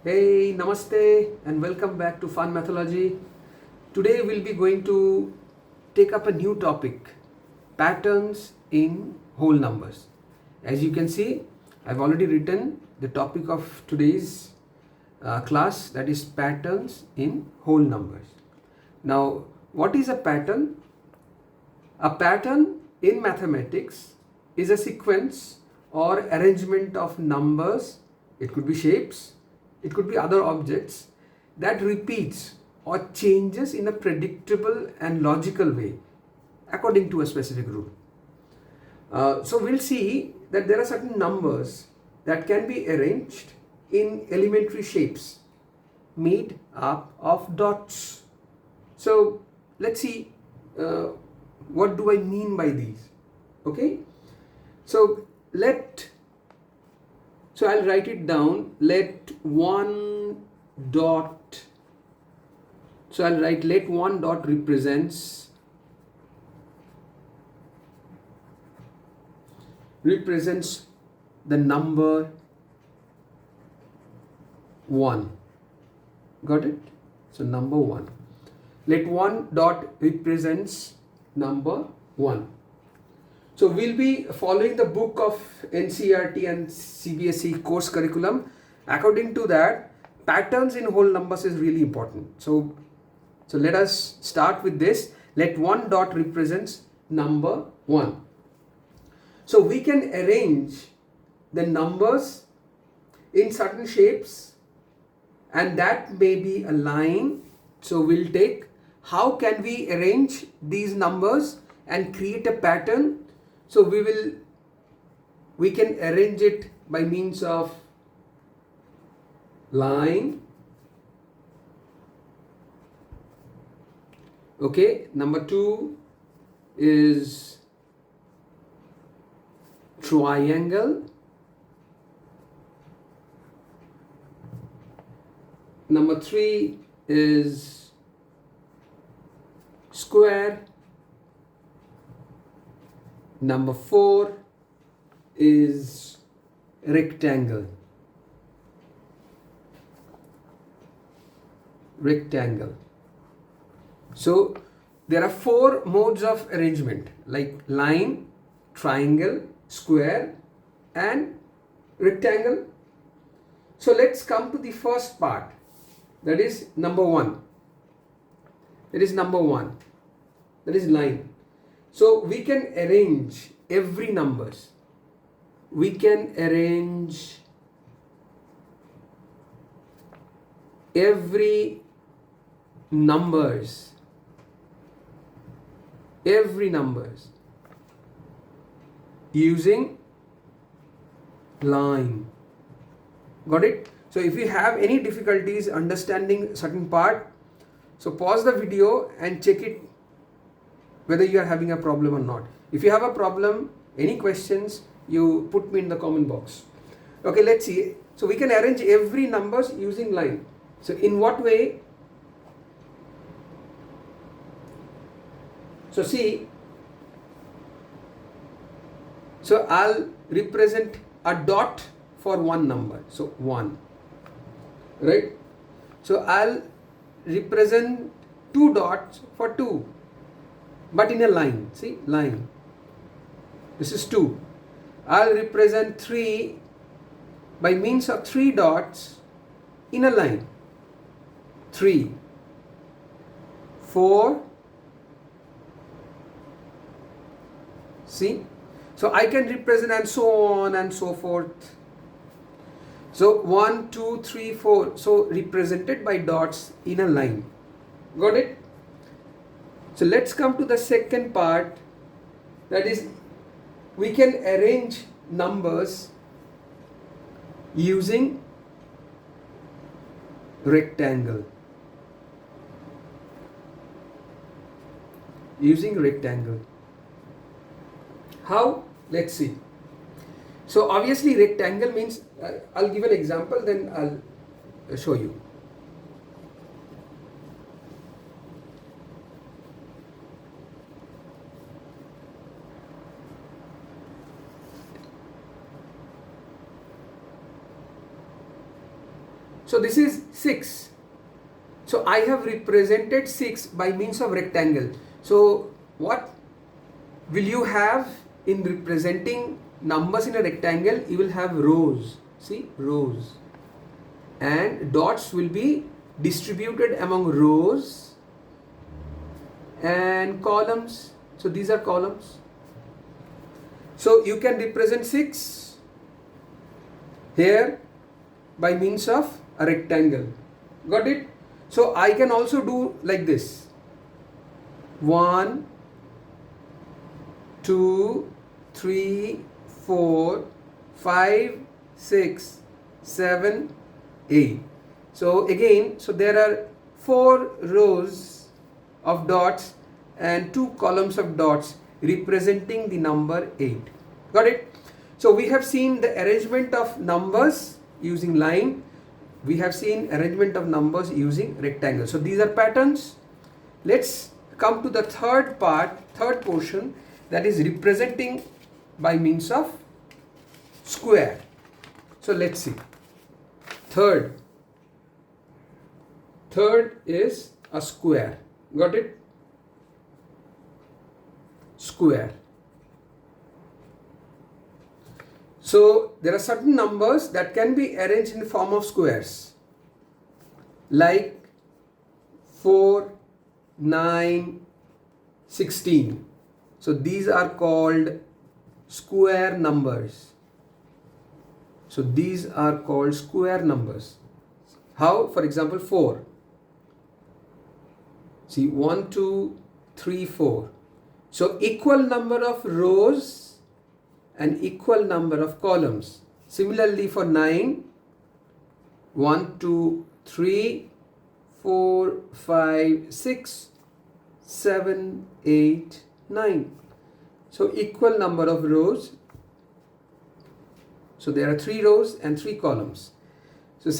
Hey, namaste, and welcome back to Fun Mathology. Today we'll be going to take up a new topic, patterns in whole numbers. As you can see, I've already written the topic of today's class, that is patterns in whole numbers. Now, what is a pattern? A pattern in mathematics is a sequence or arrangement of numbers. It could be shapes, it could be other objects that repeats or changes in a predictable and logical way according to a specific rule. So we'll see that there are certain numbers that can be arranged in elementary shapes made up of dots. So let's see what do I mean by these. Okay, so I'll write it down. Let one dot represents the number 1. Got it? So number 1. Let one dot represents number 1. So we'll be following the book of NCERT and CBSE course curriculum. According to that, patterns in whole numbers is really important. So let us start with this. Let one dot represents number 1. So we can arrange the numbers in certain shapes, and that may be a line. So we'll take how can we arrange these numbers and create a pattern. So we can arrange it by means of line. Okay, number 2 is triangle. Number 3 is square. Number 4 is rectangle. So there are 4 modes of arrangement like line, triangle, square and rectangle. So let's come to the first part, that is number 1. That is line. So we can arrange every numbers. We can arrange every numbers using line. Got it? So if you have any difficulties understanding certain part, so pause the video and check it whether you are having a problem or not. If you have a problem, any questions, you put me in the comment box. Okay, let's see. So we can arrange every numbers using line. So in what way? So see, so I'll represent a dot for one number. So 1, right? So I'll represent 2 dots for 2, but in a line. See, line. This is 2. I'll represent 3 by means of 3 dots in a line. 3, 4. See? So I can represent and so on and so forth. So 1, 2, 3, 4. So represented by dots in a line. Got it? So let's come to the second part, that is we can arrange numbers using rectangle. How? Let's see. So obviously rectangle means, I'll give an example, then I'll show you. So this is 6. So I have represented 6 by means of rectangle. So what will you have in representing numbers in a rectangle? You will have rows. See, rows. And dots will be distributed among rows and columns. So these are columns. So you can represent 6 here by means of a rectangle. Got it? So I can also do like this. 1, 2, 3, 4, 5, 6, 7, 8. So again, so there are 4 rows of dots and 2 columns of dots representing the number 8. Got it? So we have seen the arrangement of numbers using line. We have seen arrangement of numbers using rectangle. So these are patterns. Let's come to the third portion, that is representing by means of square. So let's see. Third is a square. Got it? Square. So there are certain numbers that can be arranged in the form of squares, like 4, 9, 16. So these are called square numbers. So these are called square numbers. How? For example, 4. See, 1, 2, 3, 4. So equal number of rows and equal number of columns. Similarly for 9, 1, 2, 3, 4, 5, 6, 7, 8, 9. So equal number of rows. So there are 3 rows and 3 columns. So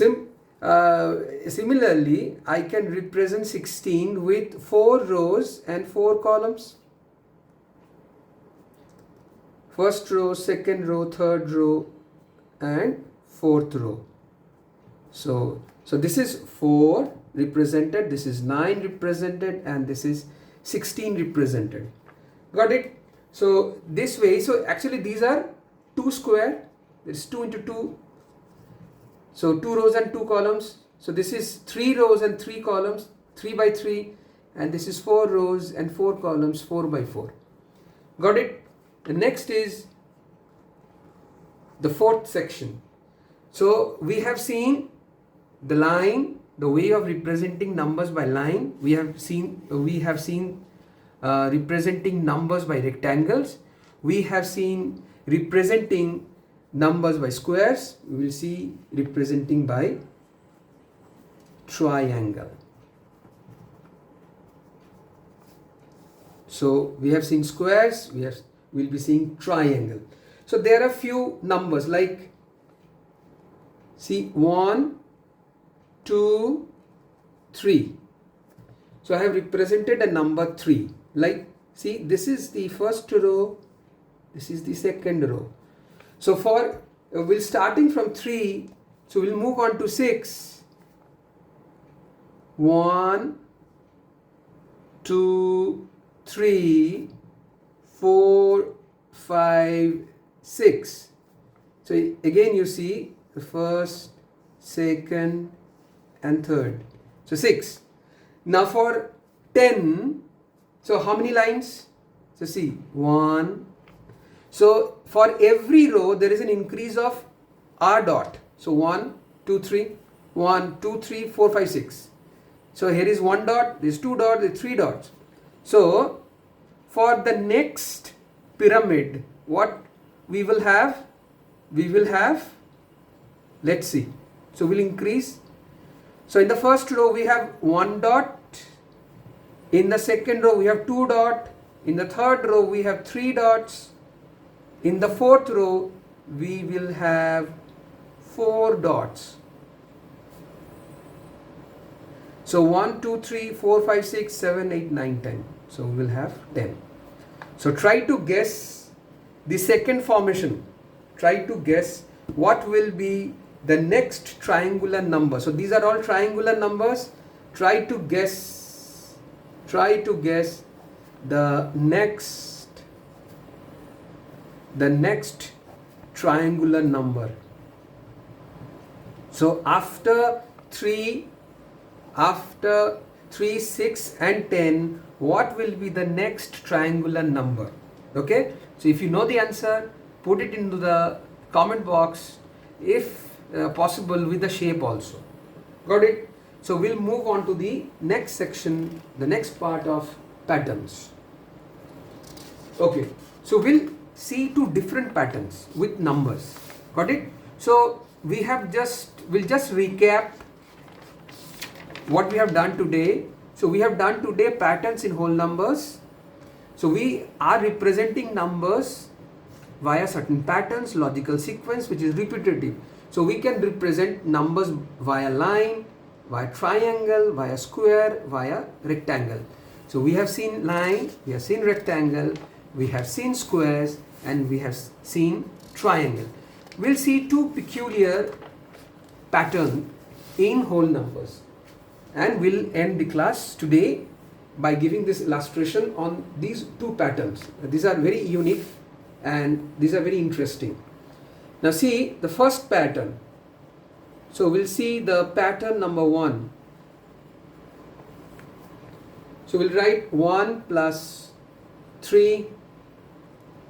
similarly, I can represent 16 with 4 rows and 4 columns. First row, second row, third row and fourth row. So this is 4 represented, this is 9 represented, and this is 16 represented. Got it? So this way, so actually these are 2 square. It's 2 into 2. So 2 rows and 2 columns. So this is 3 rows and 3 columns, 3 by 3. And this is 4 rows and 4 columns, 4 by 4. Got it? The next is the fourth section. So we have seen the line, the way of representing numbers by line. We have seen representing numbers by rectangles. We have seen representing numbers by squares. We will see representing by triangle. So we have seen squares, we'll be seeing triangle. So there are few numbers like, see, 1, 2, 3. So I have represented a number 3. Like, see, this is the first row, this is the second row. So for we'll starting from 3, so we'll move on to 6. 1, 2, 3, 4, 5, 6. So again you see the first, second and third. So 6. Now for 10, so how many lines? So see, 1. So for every row there is an increase of R dot. So 1, 2, 3, 1, 2, 3, 4, 5, 6. So here is 1 dot, there is 2 dots, there is 3 dots. So for the next pyramid, what we will have? We will have, let's see. So we'll increase. So in the first row we have 1 dot. In the second row we have 2 dots. In the third row we have 3 dots. In the fourth row we will have 4 dots. So 1, 2, 3, 4, 5, 6, 7, 8, 9, 10. So we will have 10. So try to guess the second formation. Try to guess what will be the next triangular number. So these are all triangular numbers. Try to guess the next triangular number. So after 3, 6 and 10, what will be the next triangular number? Okay, so if you know the answer, put it into the comment box, if possible with the shape also. Got it? So we'll move on to the next section, the next part of patterns. Okay, so we'll see two different patterns with numbers. Got it? So we'll just recap what we have done today. So we have done today patterns in whole numbers. So we are representing numbers via certain patterns, logical sequence which is repetitive. So we can represent numbers via line, via triangle, via square, via rectangle. So we have seen line, we have seen rectangle, we have seen squares, and we have seen triangle. We'll see two peculiar patterns in whole numbers, and we'll end the class today by giving this illustration on these two patterns. These are very unique and these are very interesting. Now see the first pattern. So we'll see the pattern number 1. So we'll write 1 plus 3.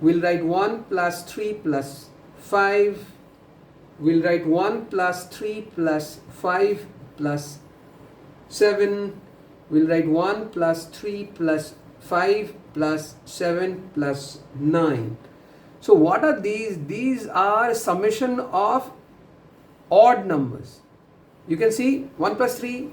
We'll write 1 plus 3 plus 5. We'll write 1 plus 3 plus 5 plus 7. We'll write 1 plus 3 plus 5 plus 7 plus 9. So what are these? These are summation of odd numbers. You can see 1 plus 3,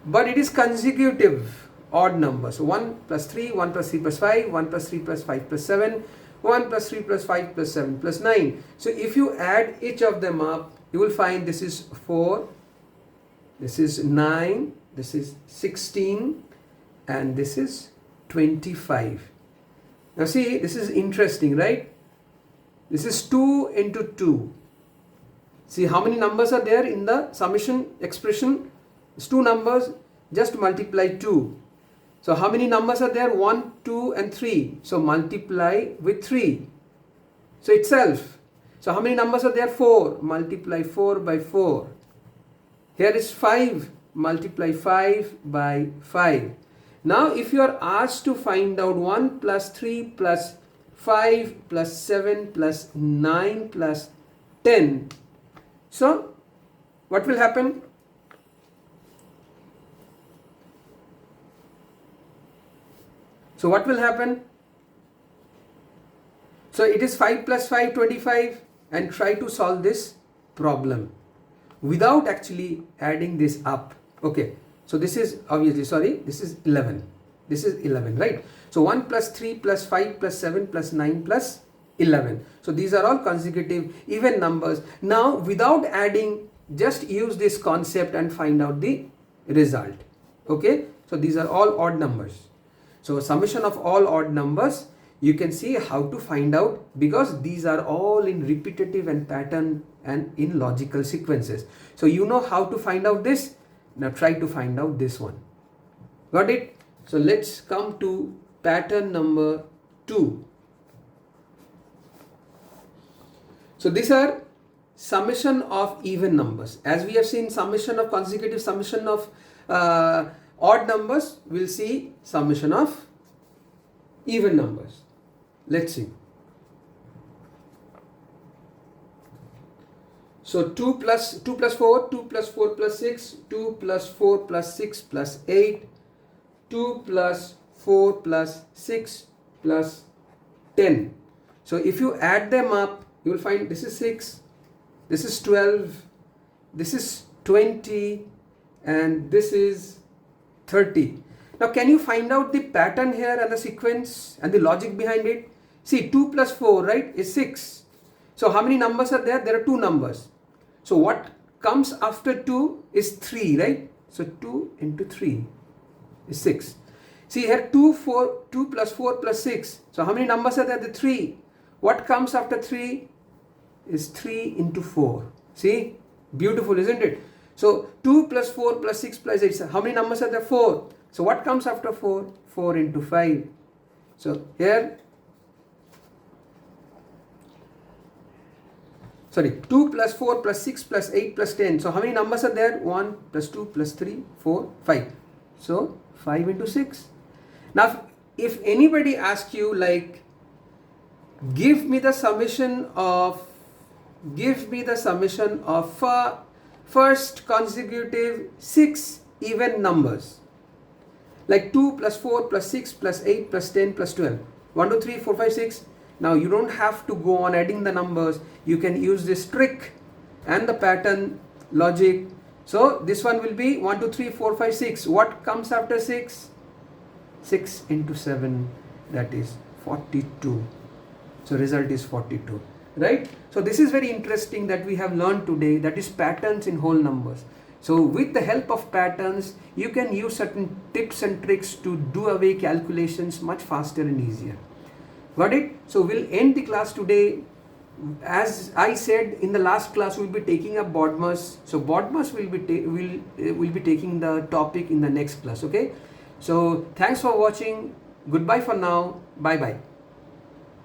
but it is consecutive odd numbers. So 1 plus 3, 1 plus 3 plus 5, 1 plus 3 plus 5 plus 7, 1 plus 3 plus 5 plus 7 plus 9. So if you add each of them up, you will find this is 4, this is 9, this is 16, and this is 25. Now see, this is interesting, right? This is 2 into 2. See how many numbers are there in the summation expression? It's 2 numbers, just multiply 2. So how many numbers are there? 1, 2 and 3. So multiply with 3. So itself. So how many numbers are there? 4. Multiply 4 by 4. Here is 5. Multiply 5 by 5. Now if you are asked to find out 1 plus 3 plus 5 plus 7 plus 9 plus 10. So what will happen? So what will happen? So it is 5 plus 5, 25, and try to solve this problem without actually adding this up. Okay, so this is obviously, this is 11. This is 11, right? So 1 plus 3 plus 5 plus 7 plus 9 plus 11. So these are all consecutive even numbers. Now without adding, just use this concept and find out the result. Okay, so these are all odd numbers. So summation of all odd numbers, you can see how to find out, because these are all in repetitive and pattern and in logical sequences. So you know how to find out this. Now try to find out this one. Got it? So let's come to pattern number 2. So these are summation of even numbers. As we have seen summation of consecutive, summation of odd numbers, we'll see summation of even numbers. Let's see. So 2 plus 4, 2 plus 4 plus 6, 2 plus 4 plus 6 plus 8, 2 plus 4 plus 6 plus 10. So if you add them up, you will find this is 6, this is 12, this is 20, and this is 30. Now can you find out the pattern here and the sequence and the logic behind it? See, 2 plus 4, right, is 6. So how many numbers are there? There are 2 numbers. So what comes after 2 is 3, right? So 2 into 3 is 6. See here, 2 plus 4 plus 6. So how many numbers are there? The 3. What comes after 3 is 3 into 4. See? Beautiful, isn't it? So 2 plus 4 plus 6 plus 8, how many numbers are there? 4. So what comes after 4? 4 into 5. So here, sorry, 2 plus 4 plus 6 plus 8 plus 10. So how many numbers are there? 1 plus 2 plus 3, 4, 5. So 5 into 6. Now if anybody asks you like, give me the summation of first consecutive 6 even numbers, like 2 plus 4 plus 6 plus 8 plus 10 plus 12, 1 2 3 4 5 6. Now you don't have to go on adding the numbers, you can use this trick and the pattern logic. So this one will be 1 2 3 4 5 6. What comes after 6? 6 into 7, that is 42. So result is 42, right? So this is very interesting that we have learned today, that is patterns in whole numbers. So with the help of patterns, you can use certain tips and tricks to do away calculations much faster and easier. Got it? So we'll end the class today. As I said in the last class, we'll be taking up BODMAS. So BODMAS will be taking the topic in the next class. Okay. So thanks for watching. Goodbye for now. Bye bye.